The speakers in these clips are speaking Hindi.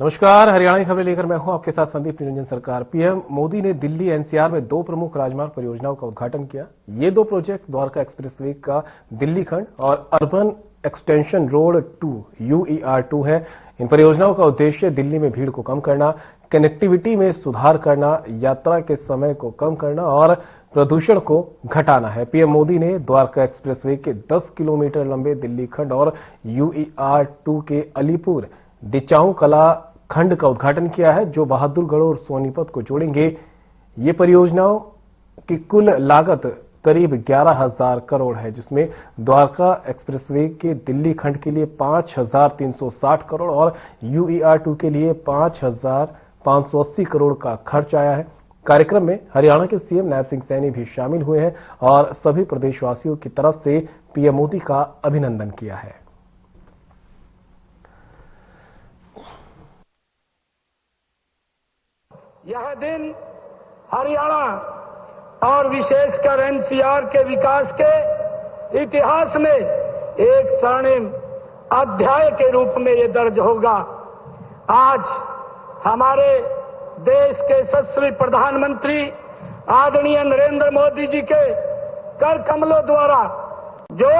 नमस्कार, हरियाणा की खबरें लेकर मैं हूं आपके साथ संदीप निरंजन सरकार। पीएम मोदी ने दिल्ली एनसीआर में 2 प्रमुख राजमार्ग परियोजनाओं का उद्घाटन किया। ये 2 प्रोजेक्ट द्वारका एक्सप्रेसवे का दिल्ली खंड और अर्बन एक्सटेंशन रोड 2 UER2 है। इन परियोजनाओं का उद्देश्य दिल्ली में भीड़ को कम करना, कनेक्टिविटी में सुधार करना, यात्रा के समय को कम करना और प्रदूषण को घटाना है। पीएम मोदी ने द्वारका एक्सप्रेसवे के 10 किलोमीटर लंबे दिल्ली खंड और UER2 के अलीपुर दिचाऊ कला खंड का उद्घाटन किया है, जो बहादुरगढ़ और सोनीपत को जोड़ेंगे। ये परियोजनाओं की कुल लागत करीब 11,000 करोड़ है, जिसमें द्वारका एक्सप्रेसवे के दिल्ली खंड के लिए 5,360 करोड़ और UER2 के लिए 5,580 करोड़ का खर्च आया है। कार्यक्रम में हरियाणा के सीएम नायब सिंह सैनी भी शामिल हुए हैं और सभी प्रदेशवासियों की तरफ से पीएम मोदी का अभिनंदन किया है। यह दिन हरियाणा और विशेषकर एनसीआर के विकास के इतिहास में एक स्वर्णिम अध्याय के रूप में ये दर्ज होगा। आज हमारे देश के यशस्वी प्रधानमंत्री आदरणीय नरेंद्र मोदी जी के कर कमलों द्वारा जो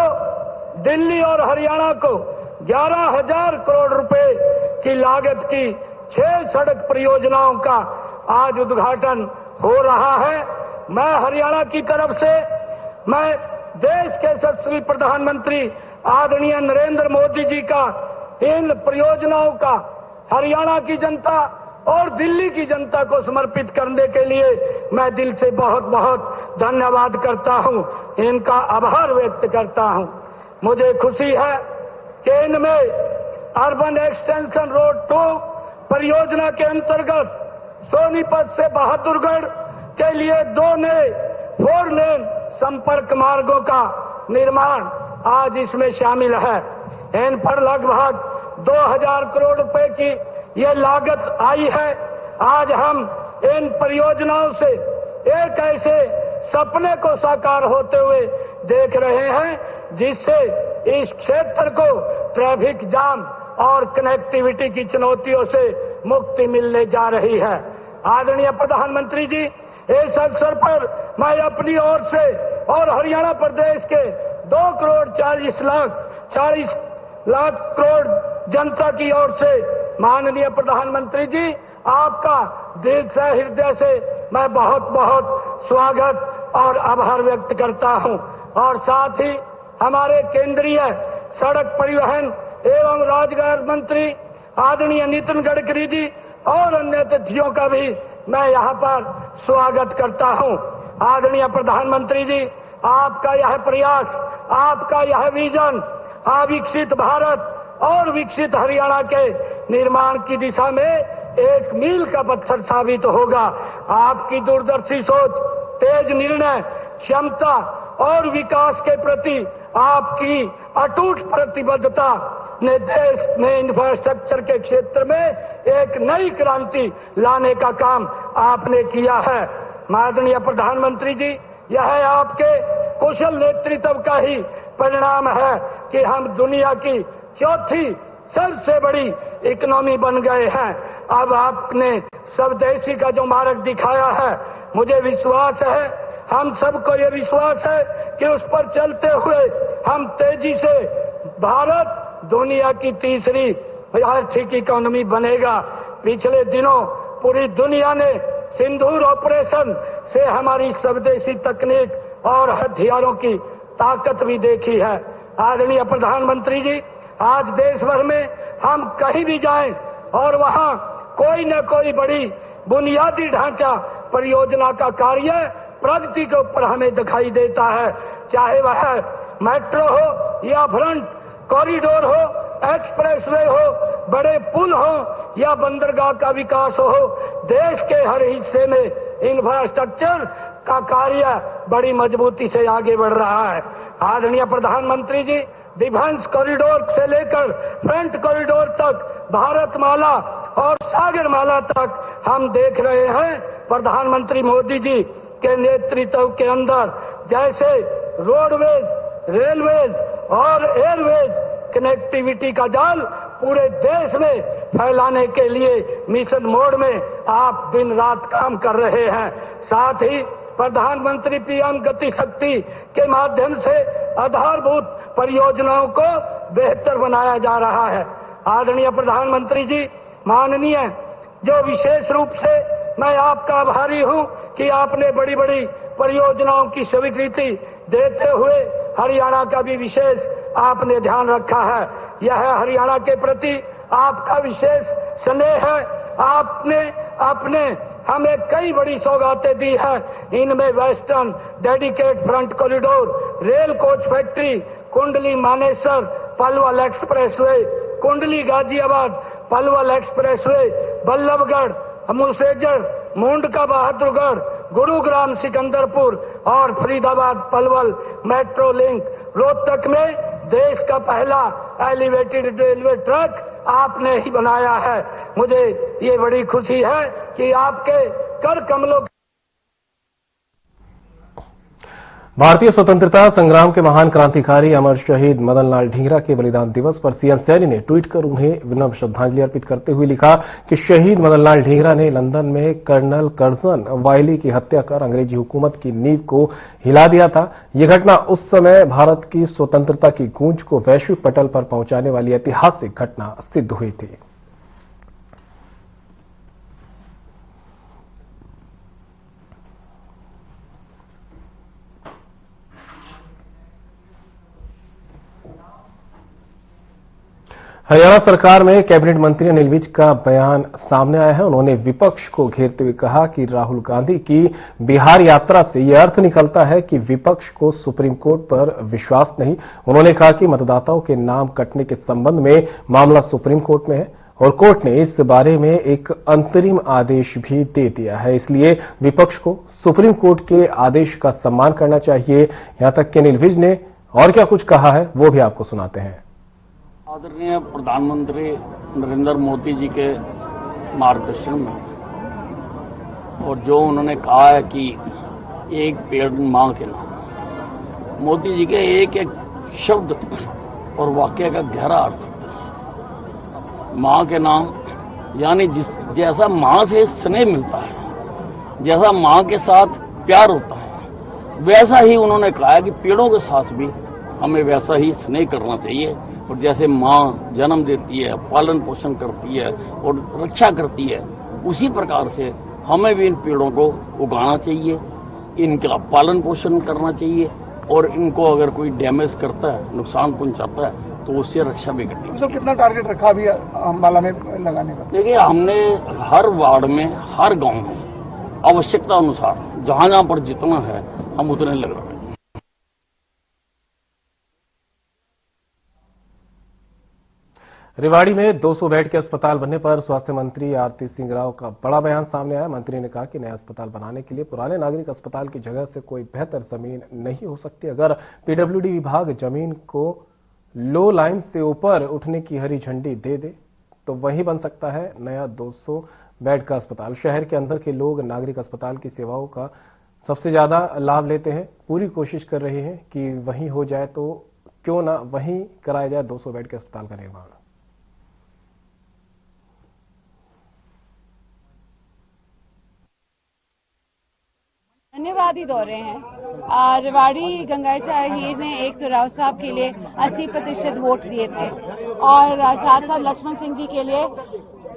दिल्ली और हरियाणा को 11,000 करोड़ रुपए की लागत की 6 सड़क परियोजनाओं का आज उद्घाटन हो रहा है। मैं हरियाणा की तरफ से मैं देश के यशस्वी प्रधानमंत्री आदरणीय नरेंद्र मोदी जी का इन परियोजनाओं का हरियाणा की जनता और दिल्ली की जनता को समर्पित करने के लिए मैं दिल से बहुत बहुत धन्यवाद करता हूं, इनका आभार व्यक्त करता हूं। मुझे खुशी है कि इनमें अर्बन एक्सटेंशन रोड 2 परियोजना के अंतर्गत सोनीपत से बहादुरगढ़ के लिए 2 नए 4 लेन संपर्क मार्गों का निर्माण आज इसमें शामिल है। इन पर लगभग 2,000 करोड़ रुपए की ये लागत आई है। आज हम इन परियोजनाओं से एक ऐसे सपने को साकार होते हुए देख रहे हैं, जिससे इस क्षेत्र को ट्रैफिक जाम और कनेक्टिविटी की चुनौतियों से मुक्ति मिलने जा रही है। आदरणीय प्रधानमंत्री जी, इस अवसर पर मैं अपनी ओर से और हरियाणा प्रदेश के 2 करोड़ 40 लाख करोड़ जनता की ओर से माननीय प्रधानमंत्री जी, आपका दिल से हृदय से मैं बहुत बहुत स्वागत और आभार व्यक्त करता हूं। और साथ ही हमारे केंद्रीय सड़क परिवहन एवं राजमार्ग मंत्री आदरणीय नितिन गडकरी जी और अन्य अतिथियों का भी मैं यहां पर स्वागत करता हूं। आदरणीय प्रधानमंत्री जी, आपका यह प्रयास, आपका यह विजन विकसित भारत और विकसित हरियाणा के निर्माण की दिशा में एक मील का पत्थर साबित होगा। आपकी दूरदर्शी सोच, तेज निर्णय क्षमता और विकास के प्रति आपकी अटूट प्रतिबद्धता ने देश में इंफ्रास्ट्रक्चर के क्षेत्र में एक नई क्रांति लाने का काम आपने किया है। माननीय प्रधानमंत्री जी, यह आपके कुशल नेतृत्व का ही परिणाम है कि हम दुनिया की चौथी सबसे बड़ी इकोनॉमी बन गए हैं। अब आपने स्वदेशी का जो मार्ग दिखाया है, मुझे विश्वास है, हम सबको ये विश्वास है कि उस पर चलते हुए हम तेजी से भारत दुनिया की तीसरी आर्थिक इकोनॉमी बनेगा। पिछले दिनों पूरी दुनिया ने सिंदूर ऑपरेशन से हमारी स्वदेशी तकनीक और हथियारों की ताकत भी देखी है। आदरणीय प्रधानमंत्री जी, आज देश भर में हम कहीं भी जाएं और वहां कोई न कोई बड़ी बुनियादी ढांचा परियोजना का कार्य प्रगति के ऊपर हमें दिखाई देता है, चाहे वह मेट्रो हो या फ्रंट कॉरिडोर हो, एक्सप्रेसवे हो, बड़े पुल हो या बंदरगाह का विकास हो। देश के हर हिस्से में इंफ्रास्ट्रक्चर का कार्य बड़ी मजबूती से आगे बढ़ रहा है। आदरणीय प्रधानमंत्री जी, डिफेंस कॉरिडोर से लेकर फ्रंट कॉरिडोर तक, भारतमाला और सागरमाला तक हम देख रहे हैं प्रधानमंत्री मोदी जी के नेतृत्व के अंदर जैसे रोडवेज, रेलवेज और एयरवेज कनेक्टिविटी का जाल पूरे देश में फैलाने के लिए मिशन मोड में आप दिन रात काम कर रहे हैं। साथ ही प्रधानमंत्री पीएम गति शक्ति के माध्यम से आधारभूत परियोजनाओं को बेहतर बनाया जा रहा है। आदरणीय प्रधानमंत्री जी, माननीय, जो विशेष रूप से मैं आपका आभारी हूं कि आपने बड़ी बड़ी परियोजनाओं की स्वीकृति देते हुए हरियाणा का भी विशेष आपने ध्यान रखा है। यह हरियाणा के प्रति आपका विशेष स्नेह है। आपने अपने हमें कई बड़ी सौगातें दी हैं। इनमें western dedicate front corridor, rail coach factory, Kundli Manesar Palwal expressway, कुंडली गाजियाबाद पलवल एक्सप्रेसवे, बल्लभगढ़ मुसेजर मुंडका बहादुरगढ़, गुरुग्राम सिकंदरपुर और फरीदाबाद पलवल मेट्रो लिंक, रोहतक में देश का पहला एलिवेटेड रेलवे ट्रैक आपने ही बनाया है। मुझे ये बड़ी खुशी है कि आपके कर कमलों भारतीय स्वतंत्रता संग्राम के महान क्रांतिकारी अमर शहीद मदन लाल ढींगरा के बलिदान दिवस पर सीएम सैनी ने ट्वीट कर उन्हें विनम्र श्रद्धांजलि अर्पित करते हुए लिखा कि शहीद मदन लाल ढींगरा ने लंदन में कर्नल कर्जन वायली की हत्या कर अंग्रेजी हुकूमत की नींव को हिला दिया था। यह घटना उस समय भारत की स्वतंत्रता की गूंज को वैश्विक पटल पर पहुंचाने वाली ऐतिहासिक घटना सिद्ध हुई थी। हरियाणा सरकार में कैबिनेट मंत्री अनिल विज का बयान सामने आया है। उन्होंने विपक्ष को घेरते हुए कहा कि राहुल गांधी की बिहार यात्रा से यह अर्थ निकलता है कि विपक्ष को सुप्रीम कोर्ट पर विश्वास नहीं। उन्होंने कहा कि मतदाताओं के नाम कटने के संबंध में मामला सुप्रीम कोर्ट में है और कोर्ट ने इस बारे में एक अंतरिम आदेश भी दे दिया है, इसलिए विपक्ष को सुप्रीम कोर्ट के आदेश का सम्मान करना चाहिए। यहां तक कि अनिल विज ने और क्या कुछ कहा है वो भी आपको सुनाते हैं। आदरणीय प्रधानमंत्री नरेंद्र मोदी जी के मार्गदर्शन में और जो उन्होंने कहा है कि एक पेड़ मां के नाम, मोदी जी के एक एक शब्द और वाक्य का गहरा अर्थ होता है। मां के नाम यानी जैसा मां से स्नेह मिलता है, जैसा मां के साथ प्यार होता है, वैसा ही उन्होंने कहा है कि पेड़ों के साथ भी हमें वैसा ही स्नेह करना चाहिए। और जैसे मां जन्म देती है, पालन पोषण करती है और रक्षा करती है, उसी प्रकार से हमें भी इन पेड़ों को उगाना चाहिए, इनका पालन पोषण करना चाहिए और इनको अगर कोई डैमेज करता है, नुकसान पहुंचाता है, तो उससे रक्षा भी करनी चाहिए। तो कितना टारगेट रखा अभी अम्बाला में लगाने का? देखिए, हमने हर वार्ड में, हर गांव में आवश्यकता अनुसार जहां जहां पर जितना है हम उतने लग रहे हैं। रेवाड़ी में 200 बेड के अस्पताल बनने पर स्वास्थ्य मंत्री आरती सिंह राव का बड़ा बयान सामने आया। मंत्री ने कहा कि नया अस्पताल बनाने के लिए पुराने नागरिक अस्पताल की जगह से कोई बेहतर जमीन नहीं हो सकती। अगर पीडब्ल्यूडी विभाग जमीन को लो लाइन से ऊपर उठने की हरी झंडी दे दे तो वहीं बन सकता है नया 200 बेड का अस्पताल। शहर के अंदर के लोग नागरिक अस्पताल की सेवाओं का सबसे ज्यादा लाभ लेते हैं। पूरी कोशिश कर रहे हैं कि वहीं हो जाए, तो क्यों ना वहीं कराया जाए 200 बेड के अस्पताल का निर्माण। धन्यवाद ही दौरे हैं। रेवाड़ी गंगाचार्य हीर ने एक तो राव साहब के लिए 80% वोट दिए थे और साथ साथ लक्ष्मण सिंह जी के लिए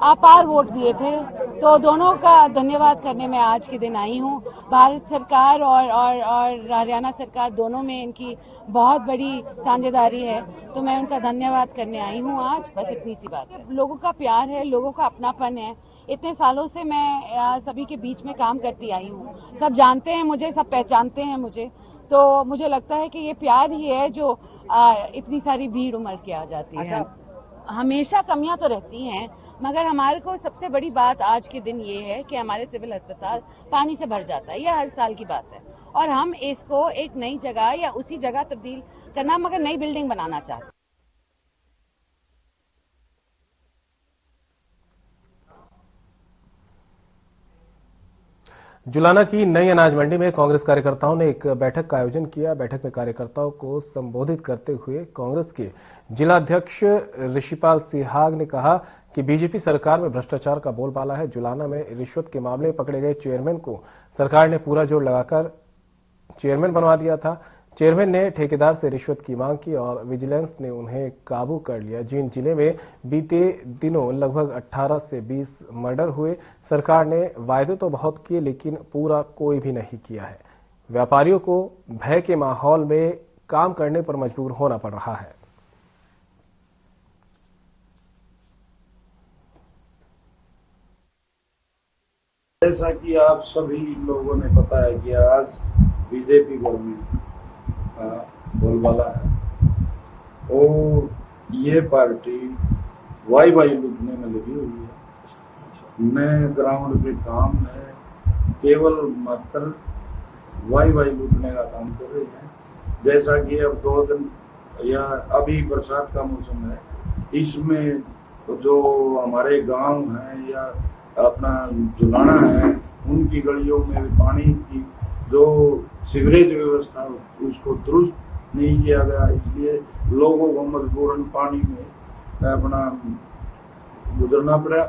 अपार वोट दिए थे, तो दोनों का धन्यवाद करने में आज के दिन आई हूँ। भारत सरकार और हरियाणा सरकार दोनों में इनकी बहुत बड़ी साझेदारी है, तो मैं उनका धन्यवाद करने आई हूँ आज। बस इतनी सी बात है। लोगों का प्यार है, लोगों का अपनापन है। इतने सालों से मैं सभी के बीच में काम करती आई हूँ। सब जानते हैं मुझे, सब पहचानते हैं मुझे, तो मुझे लगता है कि ये प्यार ही है जो इतनी सारी भीड़ उमड़ के आ जाती है। हमेशा कमियां तो रहती हैं, मगर हमारे को सबसे बड़ी बात आज के दिन ये है कि हमारे सिविल अस्पताल पानी से भर जाता है। यह हर साल की बात है और हम इसको एक नई जगह या उसी जगह तब्दील करना, मगर नई बिल्डिंग बनाना चाहते हैं। जुलाना की नई अनाज मंडी में कांग्रेस कार्यकर्ताओं ने एक बैठक का आयोजन किया। बैठक में कार्यकर्ताओं को संबोधित करते हुए कांग्रेस के जिलाध्यक्ष ऋषिपाल सिहाग ने कहा कि बीजेपी सरकार में भ्रष्टाचार का बोलबाला है। जुलाना में रिश्वत के मामले में पकड़े गए चेयरमैन को सरकार ने पूरा जोर लगाकर चेयरमैन बनवा दिया था। चेयरमैन ने ठेकेदार से रिश्वत की मांग की और विजिलेंस ने उन्हें काबू कर लिया। जींद जिले में बीते दिनों लगभग 18 से 20 मर्डर हुए। सरकार ने वायदे तो बहुत किए लेकिन पूरा कोई भी नहीं किया है। व्यापारियों को भय के माहौल में काम करने पर मजबूर होना पड़ रहा है। जैसा कि आप सभी लोगों ने पता है कि आज बीजेपी गवर्नमेंट बोलबाला है और ये पार्टी वाई लूटने में लगी हुई है। मैं ग्राउंड के काम में केवल मात्र वाई लूटने का काम कर रही है। जैसा कि अब 2 दिन या अभी बरसात का मौसम है, इसमें जो हमारे गांव हैं या अपना जुलाना है, उनकी गलियों में पानी की जो सीवरेज व्यवस्था उसको दुरुस्त नहीं किया गया, इसलिए लोगों को मजबूरन पानी में अपना गुजरना पड़ा।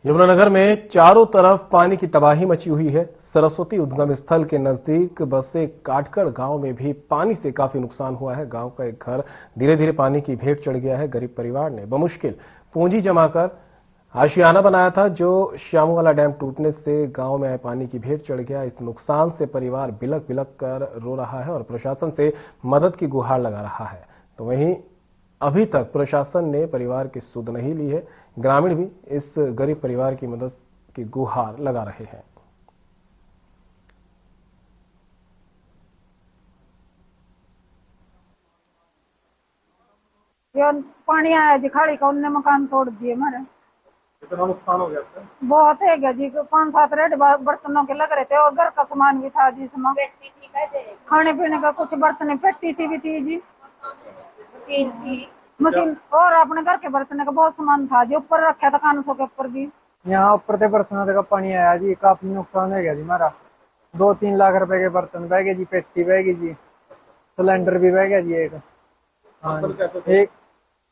यमुनानगर में चारों तरफ पानी की तबाही मची हुई है। सरस्वती उद्गम स्थल के नजदीक बसे काटगढ़ गांव में भी पानी से काफी नुकसान हुआ है। गांव का एक घर धीरे धीरे पानी की भेंट चढ़ गया है। गरीब परिवार ने बमुश्किल पूंजी जमाकर आशियाना बनाया था, जो श्यामवाला डैम टूटने से गांव में पानी की भेंट चढ़ गया। इस नुकसान से परिवार बिलक बिलक कर रो रहा है और प्रशासन से मदद की गुहार लगा रहा है। तो वहीं अभी तक प्रशासन ने परिवार की सुध नहीं ली है। ग्रामीण भी इस गरीब परिवार की मदद की गुहार लगा रहे हैं। पानी आया जी, खाड़ी का उनने मकान तोड़ दिए हमारे। कितना नुकसान हो गया था? बहुत है जी, 5-7 रेड बर्तनों के लग रहे थे और घर का सामान भी था जी। खाने पीने का कुछ बर्तन, पेटी सी भी थी जी, मशीन और अपने घर के बर्तन का बहुत सामान था जी। ऊपर रखा था कानूसों के ऊपर भी। यहाँ ऊपर से बरसात का पानी आया जी, काफी नुकसान हो गया जी हमारा। 2-3 लाख रुपए के बर्तन बह गए जी, पेटी बह गई जी, सिलेंडर भी बह गया जी। एक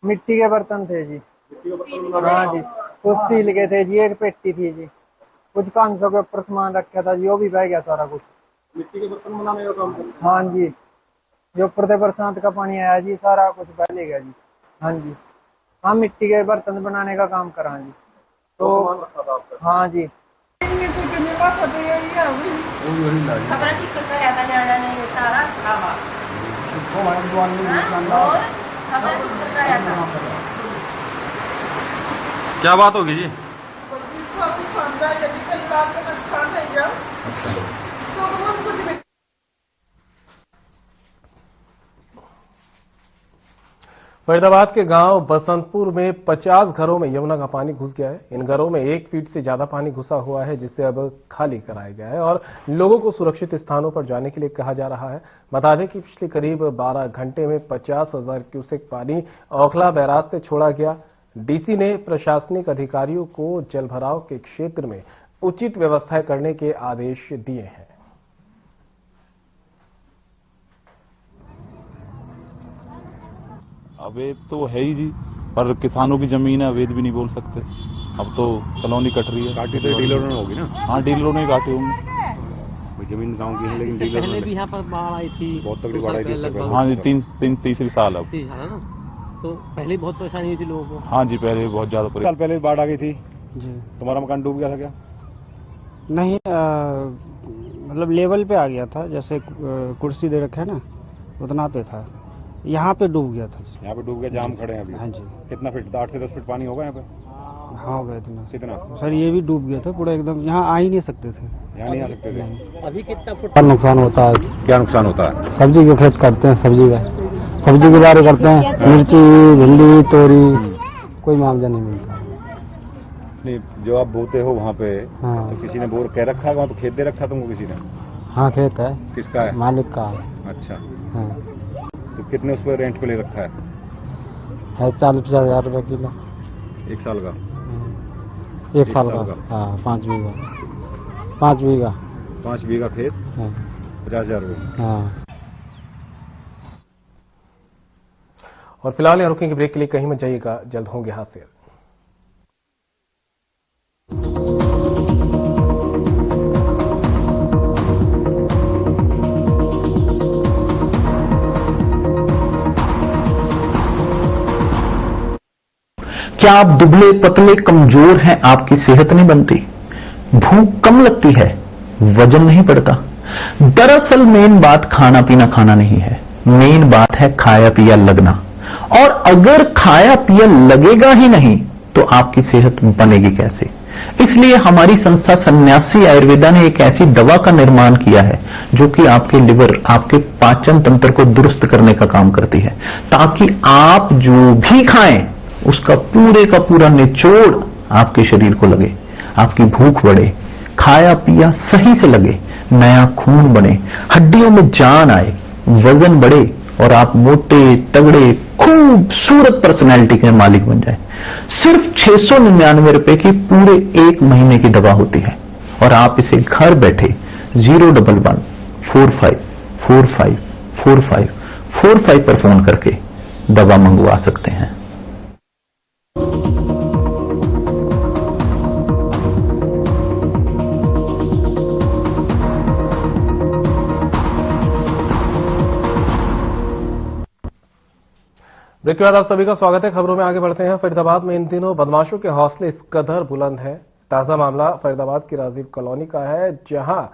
मिट्टी के बर्तन थे जी। हाँ जी, कुछ स्टील के थे जी, एक पेटी थी जी, कुछ 500 के ऊपर सामान रखा था जी, वो भी बह गया सारा कुछ। मिट्टी के बर्तन बनाने का काम? हाँ जी, जो ऊपर से बरसात का पानी आया जी, सारा कुछ बह ले गया जी। हाँ जी, हम मिट्टी के बर्तन बनाने का काम करा जी। तो हाँ जी, क्या बात होगी जी? फरीदाबाद के गांव बसंतपुर में 50 घरों में यमुना का पानी घुस गया है। इन घरों में 1 फीट से ज्यादा पानी घुसा हुआ है, जिसे अब खाली कराया गया है और लोगों को सुरक्षित स्थानों पर जाने के लिए कहा जा रहा है। बता दें कि पिछले करीब 12 घंटे में 50,000 क्यूसेक पानी ओखला बैराज से छोड़ा गया। डीसी ने प्रशासनिक अधिकारियों को जलभराव के क्षेत्र में उचित व्यवस्थाएं करने के आदेश दिए हैं। अवैध तो है ही जी, पर किसानों की जमीन है, अवैध भी नहीं बोल सकते। अब तो कॉलोनी कट रही है। काटी तो डीलरों ने होगी ना? हाँ, डीलरों ने काटी होंगी। जमीन गांव की है, लेकिन डीलर पहले भी यहाँ पर बाढ़ आई थी, बहुत तगड़ी बाढ़ आई थी। हाँ जी, तीसरी साल अब। तो पहले बहुत परेशानी हुई थी लोगों को। हाँ जी, पहले बहुत ज्यादा परेशानी। साल पहले बाढ़ आ गई थी जी। तुम्हारा मकान डूब गया था क्या? नहीं, मतलब लेवल पे आ गया था, जैसे कुर्सी दे रखे है ना, उतना पे था। यहाँ पे डूब गया था। यहाँ पे डूब गया, जाम खड़े हैं अभी। हाँ जी। कितना फीट? 8 से 10 फीट पानी होगा यहाँ पे? हाँ होगा इतना। कितना? सर ये भी डूब गया था पूरा एकदम, यहाँ आ ही नहीं सकते थे। यहाँ नहीं आ सकते थे। अभी कितना फुट नुकसान होता है? क्या नुकसान होता है? सब्जी के खेत करते हैं, सब्जी के बारे करते हैं, मिर्ची, भिंडी, तोरी, कोई मुआवजा नहीं मिलता। नहीं, जो आप बोते हो वहाँ पे, हाँ। तो किसी ने बोर कह रखा है वहाँ पे? खेत दे रखा तुमको किसी ने? हाँ खेत है। किसका है? मालिक का। अच्छा। हाँ। तो कितने उस पर रेंट पे ले रखा है? 40-50 हजार रुपये किलो। 1 साल का? 1 साल का। हाँ, 5 बीघा। 5 बीघा। 5 बीघा खेत? हाँ। 50,000 रुपये। हाँ। और फिलहाल यहाँ रुकेंगे ब्रेक के लिए, कहीं मत जाइएगा, जल्द होंगे हासिल। क्या आप दुबले पतले कमजोर हैं, आपकी सेहत नहीं बनती, भूख कम लगती है, वजन नहीं बढ़ता? दरअसल मेन बात खाना पीना खाना नहीं है, मेन बात है खाया पिया लगना। और अगर खाया पिया लगेगा ही नहीं तो आपकी सेहत बनेगी कैसे? इसलिए हमारी संस्था सन्यासी आयुर्वेदा ने एक ऐसी दवा का निर्माण किया है जो कि आपके लिवर, आपके पाचन तंत्र को दुरुस्त करने का काम करती है, ताकि आप जो भी खाएं उसका पूरे का पूरा निचोड़ आपके शरीर को लगे, आपकी भूख बढ़े, खाया पिया सही से लगे, नया खून बने, हड्डियों में जान आए, वजन बढ़े और आप मोटे तगड़े खूबसूरत पर्सनैलिटी के मालिक बन जाए। सिर्फ 699 रुपए की पूरे 1 महीने की दवा होती है और आप इसे घर बैठे 01145454545 पर फोन करके दवा मंगवा सकते हैं। ब्रेक के बाद आप सभी का स्वागत है। खबरों में आगे बढ़ते हैं। फरीदाबाद में इन दिनों बदमाशों के हौसले इस कदर बुलंद है। ताजा मामला फरीदाबाद की राजीव कॉलोनी का है, जहां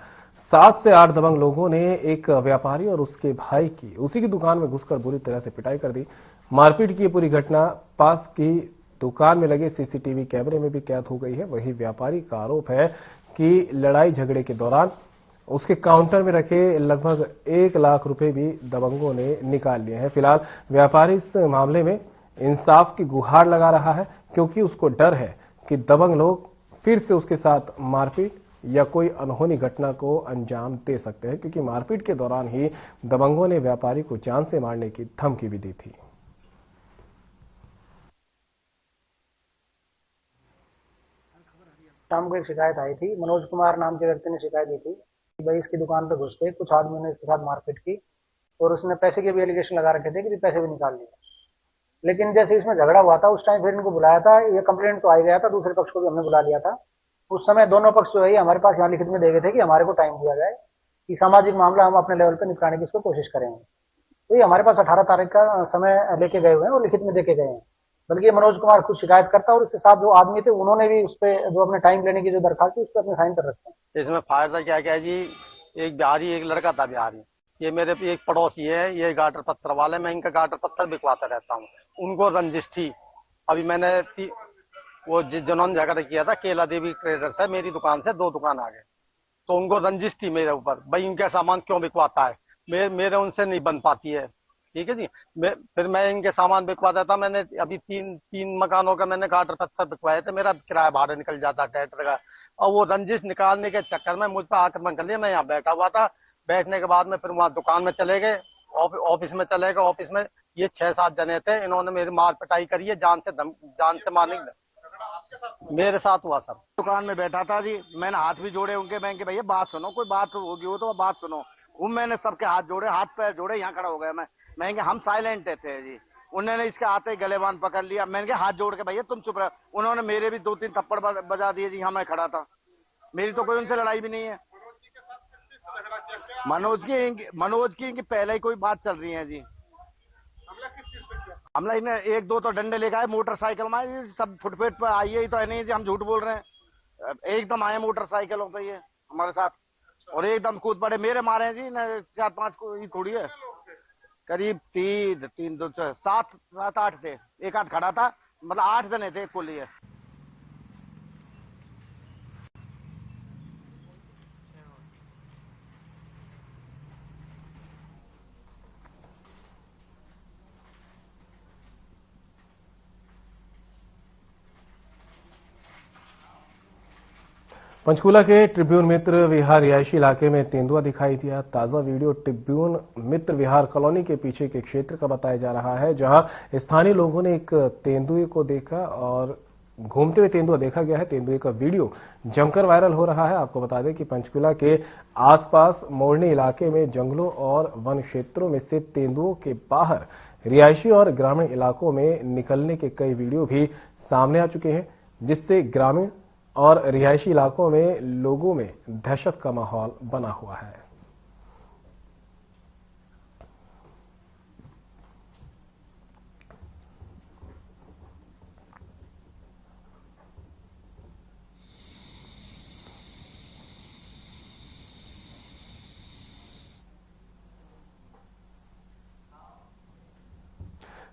7 से 8 दबंग लोगों ने एक व्यापारी और उसके भाई की उसी की दुकान में घुसकर बुरी तरह से पिटाई कर दी, मारपीट की। पूरी घटना पास की दुकान में लगे सीसीटीवी कैमरे में भी कैद हो गई है। वहीं व्यापारी का आरोप है कि लड़ाई झगड़े के दौरान उसके काउंटर में रखे लगभग 1 लाख रुपए भी दबंगों ने निकाल लिए हैं। फिलहाल व्यापारी इस मामले में इंसाफ की गुहार लगा रहा है, क्योंकि उसको डर है कि दबंग लोग फिर से उसके साथ मारपीट या कोई अनहोनी घटना को अंजाम दे सकते हैं, क्योंकि मारपीट के दौरान ही दबंगों ने व्यापारी को जान से मारने की धमकी भी दी थी। शाम को एक शिकायत आई थी। मनोज कुमार नाम के व्यक्ति ने शिकायत दी थी कि भाई इसकी दुकान पे घुस के कुछ आदमियों ने इसके साथ मारपीट की और उसने पैसे के भी एलिगेशन लगा रखे थे कि पैसे भी निकाल लिए। लेकिन जैसे इसमें झगड़ा हुआ था उस टाइम फिर इनको बुलाया था, ये कंप्लेंट तो आ गया था, दूसरे पक्ष को भी हमने बुला लिया था। उस समय दोनों पक्ष जो है हमारे पास यहाँ लिखित में दे गए थे कि हमारे को टाइम दिया जाए कि सामाजिक मामला हम अपने लेवल पर निपटाने की इसको कोशिश करेंगे। तो ये हमारे पास 18 तारीख का समय लेके गए हुए हैं और लिखित में देके गए हैं। बल्कि मनोज कुमार खुद शिकायत करता और उसके साथ जो आदमी थे उन्होंने भी उस पर जो अपने टाइम लेने की जो दरखास्त थी उस पर अपने साइन कर रखे हैं। इसमें फायदा क्या क्या जी, एक बिहारी एक लड़का था बिहारी, ये मेरे एक पड़ोसी है, ये गाटर पत्थर वाले, मैं इनका गाटर पत्थर बिकवाता रहता हूँ। उनको रंजिश थी। अभी मैंने वो जिन्होंने झगड़ा किया था केला देवी ट्रेडर्स है, मेरी दुकान से 2 दुकान आगे, तो उनको रंजिश थी मेरे ऊपर, भाई इनका सामान क्यों बिकवाता है, मेरे उनसे नहीं बन पाती है। ठीक है जी, फिर मैं इनके सामान बिकवाता था। मैंने अभी तीन मकानों का मैंने गाटर पत्थर बिकवाए थे, मेरा किराया भाड़ा निकल जाता ट्रैक्टर का, और वो रंजिश निकालने के चक्कर में मुझ पर आक्रमण कर लिया। मैं यहाँ बैठा हुआ था, बैठने के बाद में फिर वहाँ दुकान में चले गए, ऑफिस में चले गए। ऑफिस में ये 6-7 जने थे, इन्होंने मेरी मार पिटाई करी है, जान से मारने मेरे साथ हुआ सर। दुकान में बैठा था जी, मैंने हाथ भी जोड़े उनके, मैं कि भैया बात सुनो, कोई बात होगी हो तो बात सुनो। मैंने सबके हाथ जोड़े, हाथ पैर जोड़े, यहाँ खड़ा हो गया मैं हम साइलेंट थे जी। उन्होंने इसके आते ही गलेबान पकड़ लिया, मैंने कहा हाथ जोड़ के भैया तुम चुप रहो। उन्होंने मेरे भी 2-3 थप्पड़ बजा दिए जी। हाँ मैं खड़ा था, मेरी तो कोई उनसे लड़ाई भी नहीं है। मनोज की इनकी पहले ही कोई बात चल रही है जी। हमला इन्हें 1-2 तो डंडे लेकर आए, मोटरसाइकिल में सब फुटपेट पर आइए तो नहीं जी, हम झूठ बोल रहे हैं। एकदम आए मोटरसाइकिलों पे ये हमारे साथ और एकदम कूद पड़े, मेरे मारे हैं जी। 4-5 को थोड़ी है, करीब 7-8 थे, एक आध खड़ा था, मतलब 8 जने थे कुल। ये पंचकूला के ट्रिब्यून मित्र विहार रिहायशी इलाके में तेंदुआ दिखाई दिया। ताजा वीडियो ट्रिब्यून मित्र विहार कॉलोनी के पीछे के क्षेत्र का बताया जा रहा है, जहां स्थानीय लोगों ने एक तेंदुए को देखा और घूमते हुए तेंदुआ देखा गया है। तेंदुए का वीडियो जमकर वायरल हो रहा है। आपको बता दें कि पंचकूला के आसपास मोरनी इलाके में जंगलों और वन क्षेत्रों में से तेंदुओं के बाहर रिहायशी और ग्रामीण इलाकों में निकलने के कई वीडियो भी सामने आ चुके हैं, जिससे ग्रामीण और रिहायशी इलाकों में लोगों में दहशत का माहौल बना हुआ है।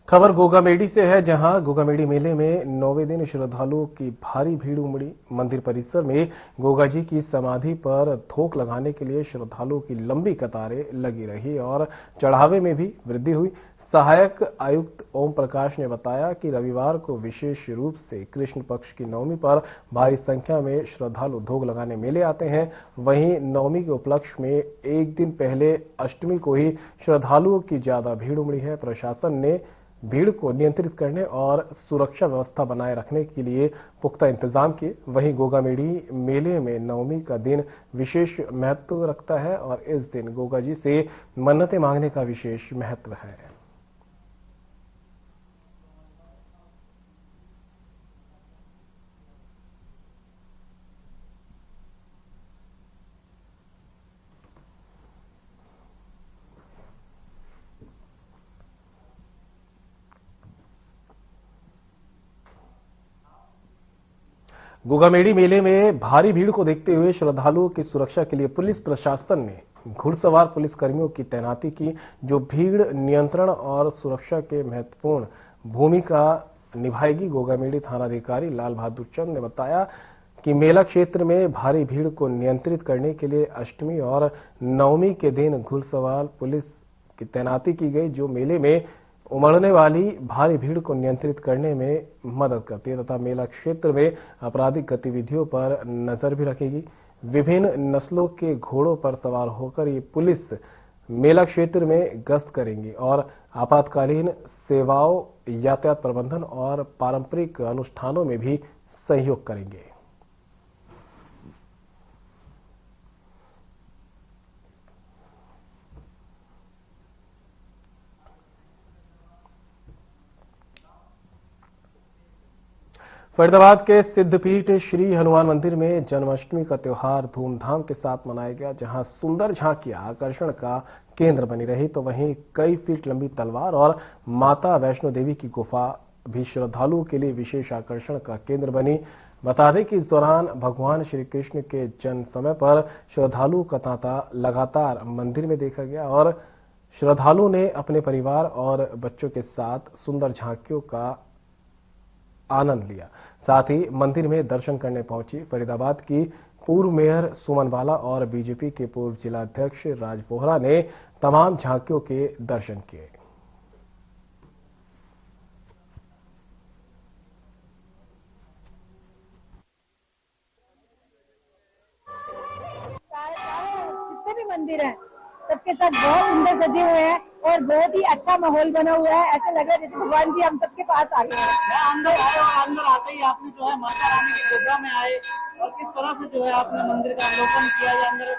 खबर गोगामेडी से है, जहां गोगामेडी मेले में 9वें दिन श्रद्धालुओं की भारी भीड़ उमड़ी। मंदिर परिसर में गोगाजी की समाधि पर थोक लगाने के लिए श्रद्धालुओं की लंबी कतारें लगी रही और चढ़ावे में भी वृद्धि हुई। सहायक आयुक्त ओम प्रकाश ने बताया कि रविवार को विशेष रूप से कृष्ण पक्ष की नवमी पर भारी संख्या में श्रद्धालु भोग लगाने मेले आते हैं। वहीं नवमी के उपलक्ष्य में एक दिन पहले अष्टमी को ही श्रद्धालुओं की ज्यादा भीड़ उमड़ी है। प्रशासन ने भीड़ को नियंत्रित करने और सुरक्षा व्यवस्था बनाए रखने के लिए पुख्ता इंतजाम किए। वहीं गोगामेडी मेले में नवमी का दिन विशेष महत्व रखता है और इस दिन गोगाजी से मन्नतें मांगने का विशेष महत्व है। गोगामेडी मेले में भारी भीड़ को देखते हुए श्रद्धालुओं की सुरक्षा के लिए पुलिस प्रशासन ने घुड़सवार पुलिसकर्मियों की तैनाती की, जो भीड़ नियंत्रण और सुरक्षा के महत्वपूर्ण भूमिका निभाएगी। गोगामेडी थानाधिकारी लाल बहादुर चंद ने बताया कि मेला क्षेत्र में भारी भीड़ को नियंत्रित करने के लिए अष्टमी और नवमी के दिन घुड़सवार पुलिस की तैनाती की गई, जो मेले में उमड़ने वाली भारी भीड़ को नियंत्रित करने में मदद करती है तथा मेला क्षेत्र में आपराधिक गतिविधियों पर नजर भी रखेगी। विभिन्न नस्लों के घोड़ों पर सवार होकर ये पुलिस मेला क्षेत्र में गश्त करेंगी और आपातकालीन सेवाओं, यातायात प्रबंधन और पारंपरिक अनुष्ठानों में भी सहयोग करेंगे। फरीदाबाद के सिद्धपीठ श्री हनुमान मंदिर में जन्माष्टमी का त्योहार धूमधाम के साथ मनाया गया, जहां सुंदर झांकियां आकर्षण का केंद्र बनी रही, तो वहीं कई फीट लंबी तलवार और माता वैष्णो देवी की गुफा भी श्रद्धालुओं के लिए विशेष आकर्षण का केंद्र बनी। बता दें कि इस दौरान भगवान श्री कृष्ण के जन्म समय पर श्रद्धालुओं का तांता लगातार मंदिर में देखा गया और श्रद्धालुओं ने अपने परिवार और बच्चों के साथ सुंदर झांकियों का आनंद लिया। साथ ही मंदिर में दर्शन करने पहुंची फरीदाबाद की पूर्व मेयर सुमन बाला और बीजेपी के पूर्व जिलाध्यक्ष राज बोहरा ने तमाम झांकियों के दर्शन किए। जितने भी मंदिर हैं सबके सब बहुत सुंदर सजे हुए हैं और बहुत ही अच्छा माहौल बना हुआ है। ऐसा लग रहा है जैसे भगवान जी हम सबके पास आ गए हैं। मैं अंदर आया और अंदर आते ही आपने जो है माता रानी की गोदा में आए और किस तरह से जो है आपने मंदिर का अवलोकन किया या अंदर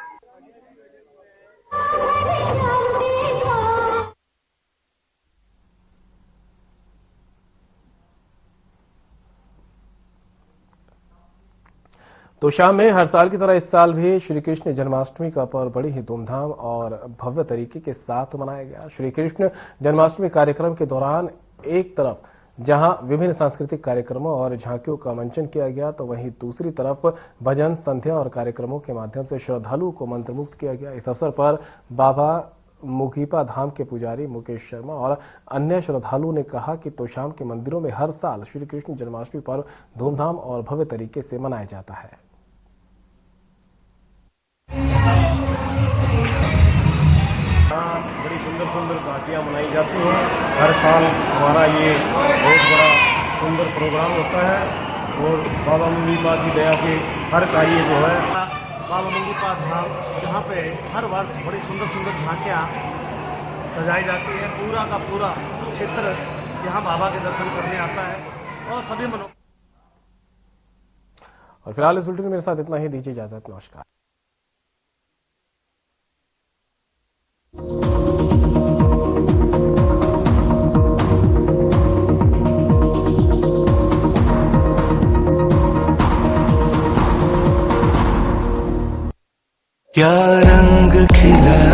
तो शाम में हर साल की तरह इस साल भी श्री कृष्ण जन्माष्टमी का पर्व बड़ी ही धूमधाम और भव्य तरीके के साथ मनाया गया। श्री कृष्ण जन्माष्टमी कार्यक्रम के दौरान एक तरफ जहां विभिन्न सांस्कृतिक कार्यक्रमों और झांकियों का मंचन किया गया, तो वहीं दूसरी तरफ भजन, संध्या और कार्यक्रमों के माध्यम से श्रद्धालुओं को मंत्रमुग्ध किया गया। इस अवसर पर बाबा मुगीपा धाम के पुजारी मुकेश शर्मा और अन्य श्रद्धालुओं ने कहा कि तोशाम के मंदिरों में हर साल श्री कृष्ण जन्माष्टमी पर्व धूमधाम और भव्य तरीके से मनाया जाता है। बड़ी सुंदर सुंदर पार्टियां मनाई जाती हैं। हर साल हमारा ये बहुत बड़ा सुंदर प्रोग्राम होता है और बाबा मुगीपा की दया से हर कार्य जो है बाबा मुगीपा धाम, जहाँ पे हर वर्ष बड़ी सुंदर सुंदर झांकियां सजाई जाती है। पूरा का पूरा क्षेत्र यहाँ बाबा के दर्शन करने आता है और सभी और फिलहाल इस बुलेटिन में मेरे साथ इतना ही। दीजिए इजाजत, नमस्कार। क्या रंग खिला